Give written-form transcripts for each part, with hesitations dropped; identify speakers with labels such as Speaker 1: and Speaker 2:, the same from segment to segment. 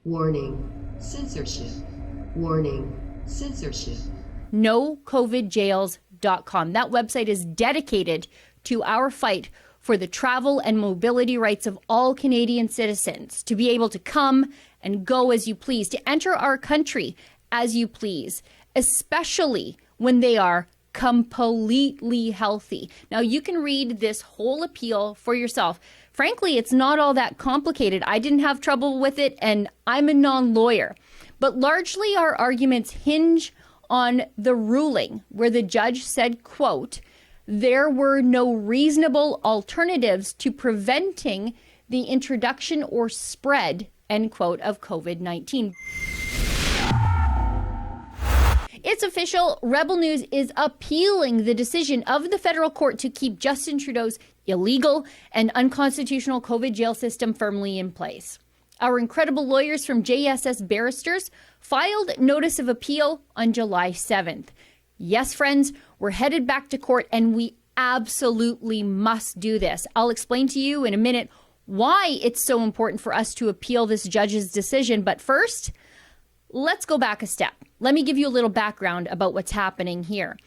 Speaker 1: Warning, censorship. Warning, censorship.
Speaker 2: NoCovidJails.com. That website is dedicated to our fight for the travel and mobility rights of all Canadian citizens to be able to come and go as you please, to enter our country as you please, especially when they are completely healthy. Now, you can read this whole appeal for yourself. Frankly, it's not all that complicated. I didn't have trouble with it, and I'm a non-lawyer. But largely, our arguments hinge on the ruling where the judge said, quote, there were no reasonable alternatives to preventing the introduction or spread, end quote, of COVID-19. It's official. Rebel News is appealing the decision of the federal court to keep Justin Trudeau's illegal and unconstitutional COVID jail system firmly in place. Our incredible lawyers from JSS Barristers filed notice of appeal on July 7th. Yes, friends, we're headed back to court and we absolutely must do this. I'll explain to you in a minute why it's so important for us to appeal this judge's decision. But first, let's go back a step. Let me give you a little background about what's happening here.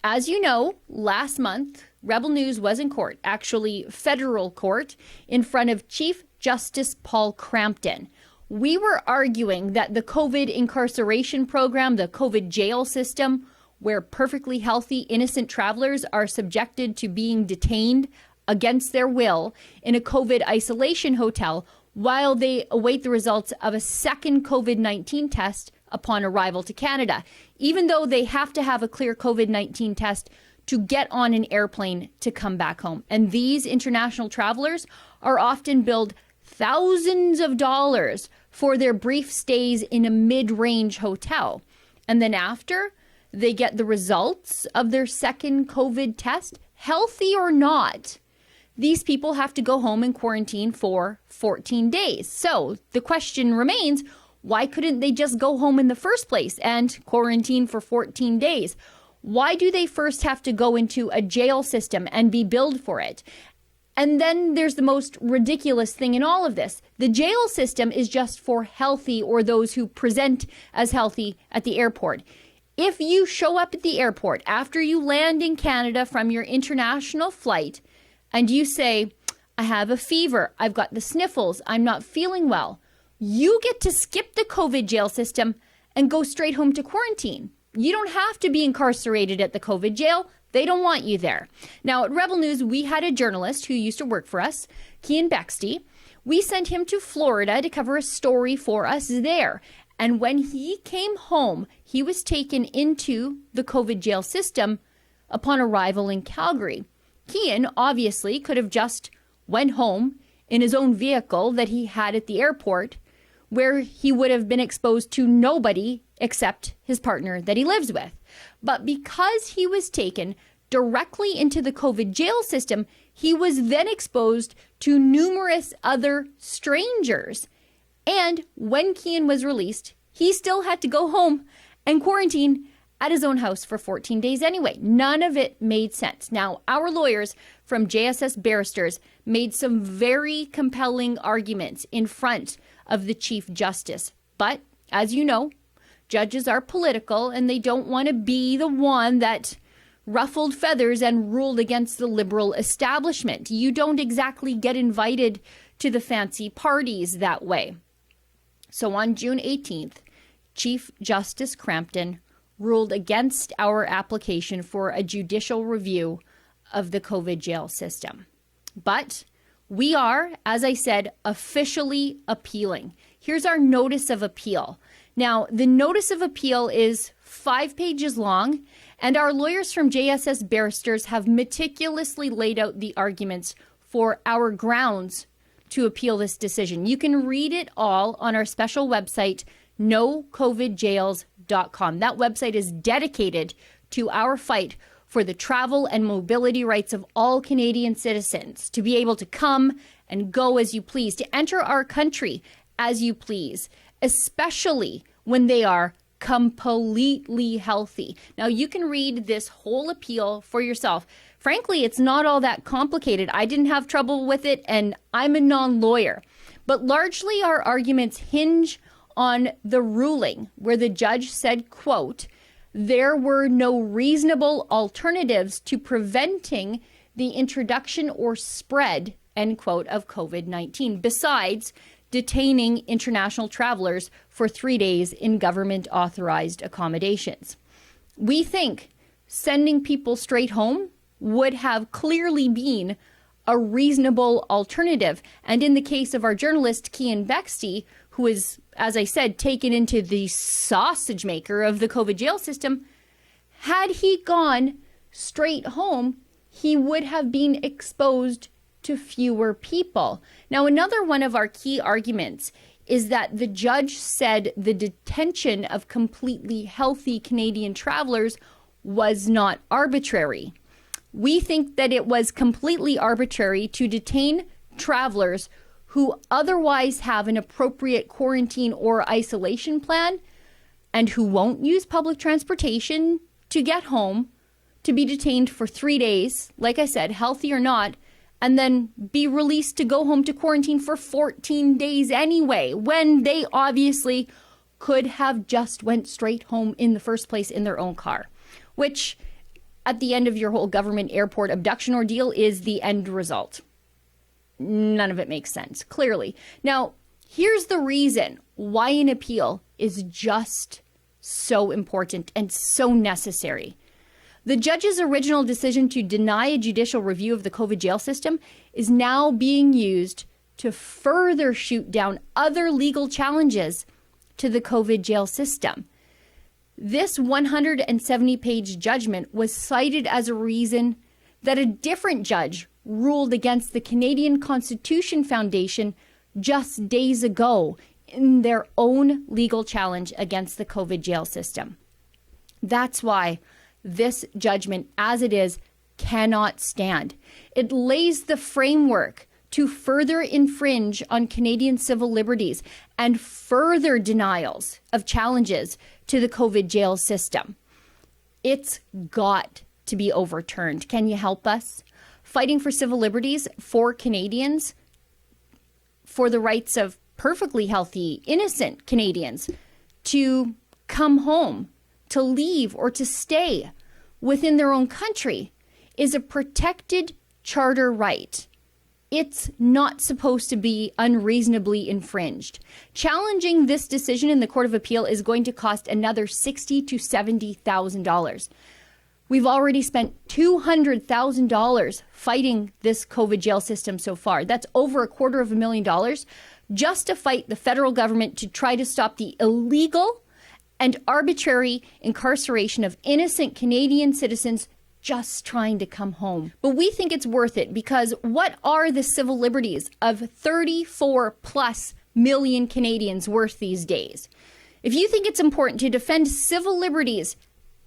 Speaker 2: As you know, last month, Rebel News was in court, actually federal court, in front of Chief Justice Paul Crampton. We were arguing that the COVID incarceration program, the COVID jail system, where perfectly healthy, innocent travelers are subjected to being detained against their will in a COVID isolation hotel while they await the results of a second COVID-19 test upon arrival to Canada, even though they have to have a clear COVID-19 test to get on an airplane to come back home. And these international travelers are often billed thousands of dollars for their brief stays in a mid-range hotel. And then after they get the results of their second COVID test, healthy or not, these people have to go home and quarantine for 14 days. So the question remains, why couldn't they just go home in the first place and quarantine for 14 days? Why do they first have to go into a jail system and be billed for it? And then there's the most ridiculous thing in all of this. The jail system is just for healthy or those who present as healthy at the airport. If you show up at the airport after you land in Canada from your international flight and you say, I have a fever, I've got the sniffles, I'm not feeling well, you get to skip the COVID jail system and go straight home to quarantine. You don't have to be incarcerated at the COVID jail. They don't want you there. Now, at Rebel News, we had a journalist who used to work for us, Cian Bexty. We sent him to Florida to cover a story for us there. And when he came home, he was taken into the COVID jail system upon arrival in Calgary. Cian obviously could have just went home in his own vehicle that he had at the airport, where he would have been exposed to nobody except his partner that he lives with. But because he was taken directly into the COVID jail system, he was then exposed to numerous other strangers. And when Cian was released, he still had to go home and quarantine at his own house for 14 days anyway. None of it made sense. Now, our lawyers from JSS Barristers made some very compelling arguments in front of the Chief Justice. But, as you know, judges are political and they don't want to be the one that ruffled feathers and ruled against the liberal establishment. You don't exactly get invited to the fancy parties that way. So on June 18th, Chief Justice Crampton ruled against our application for a judicial review of the COVID jail system. But we are, as I said, officially appealing. Here's our notice of appeal. Now, the notice of appeal is 5 pages long, and our lawyers from JSS Barristers have meticulously laid out the arguments for our grounds to appeal this decision. You can read it all on our special website, NoCovidJails.com. That website is dedicated to our fight for the travel and mobility rights of all Canadian citizens to be able to come and go as you please, to enter our country as you please, especially when they are completely healthy. Now, you can read this whole appeal for yourself. Frankly, it's not all that complicated. I didn't have trouble with it, and I'm a non-lawyer. But largely, our arguments hinge on the ruling where the judge said, quote, there were no reasonable alternatives to preventing the introduction or spread, end quote, of COVID-19, besides detaining international travelers for 3 days in government-authorized accommodations. We think sending people straight home would have clearly been a reasonable alternative. And in the case of our journalist, Cian Bexty, who is, as I said, taken into the sausage maker of the COVID jail system, had he gone straight home, he would have been exposed to fewer people. Now, another one of our key arguments is that the judge said the detention of completely healthy Canadian travelers was not arbitrary. We think that it was completely arbitrary to detain travelers who otherwise have an appropriate quarantine or isolation plan and who won't use public transportation to get home, to be detained for 3 days, like I said, healthy or not, and then be released to go home to quarantine for 14 days anyway, when they obviously could have just went straight home in the first place in their own car, which at the end of your whole government airport abduction ordeal is the end result. None of it makes sense, clearly. Now, here's the reason why an appeal is just so important and so necessary. The judge's original decision to deny a judicial review of the COVID jail system is now being used to further shoot down other legal challenges to the COVID jail system. This 170-page judgment was cited as a reason that a different judge ruled against the Canadian Constitution Foundation just days ago in their own legal challenge against the COVID jail system. That's why this judgment, as it is, cannot stand. It lays the framework to further infringe on Canadian civil liberties and further denials of challenges to the COVID jail system. It's got to be overturned. Can you help us? Fighting for civil liberties for Canadians, for the rights of perfectly healthy, innocent Canadians to come home, to leave, or to stay within their own country is a protected charter right. It's not supposed to be unreasonably infringed. Challenging this decision in the Court of Appeal is going to cost another $60,000 to $70,000. We've already spent $200,000 fighting this COVID jail system so far. That's over $250,000 just to fight the federal government to try to stop the illegal and arbitrary incarceration of innocent Canadian citizens just trying to come home. But we think it's worth it because what are the civil liberties of 34 plus million Canadians worth these days? If you think it's important to defend civil liberties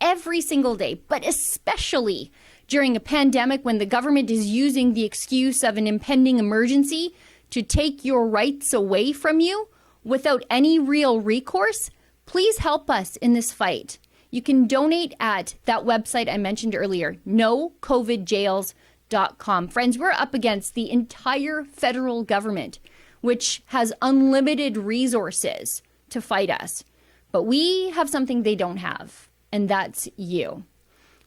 Speaker 2: every single day, but especially during a pandemic when the government is using the excuse of an impending emergency to take your rights away from you without any real recourse, please help us in this fight. You can donate at that website I mentioned earlier, nocovidjails.com. Friends, we're up against the entire federal government, which has unlimited resources to fight us. But we have something they don't have, and that's you.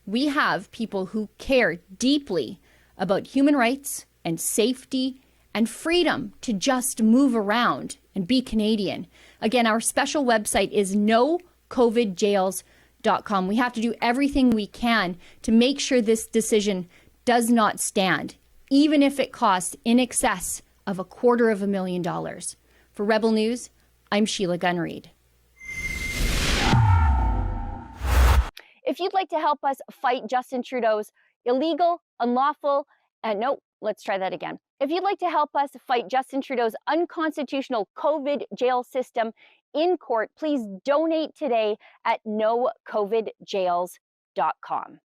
Speaker 2: We have people who care deeply about human rights and safety and freedom to just move around and be Canadian. Again, our special website is nocovidjails.com. We have to do everything we can to make sure this decision does not stand, even if it costs in excess of $250,000. For Rebel News, I'm Sheila Gunn-Reid. If you'd like to help us fight Justin Trudeau's illegal, unlawful, If you'd like to help us fight Justin Trudeau's unconstitutional COVID jail system in court, please donate today at nocovidjails.com.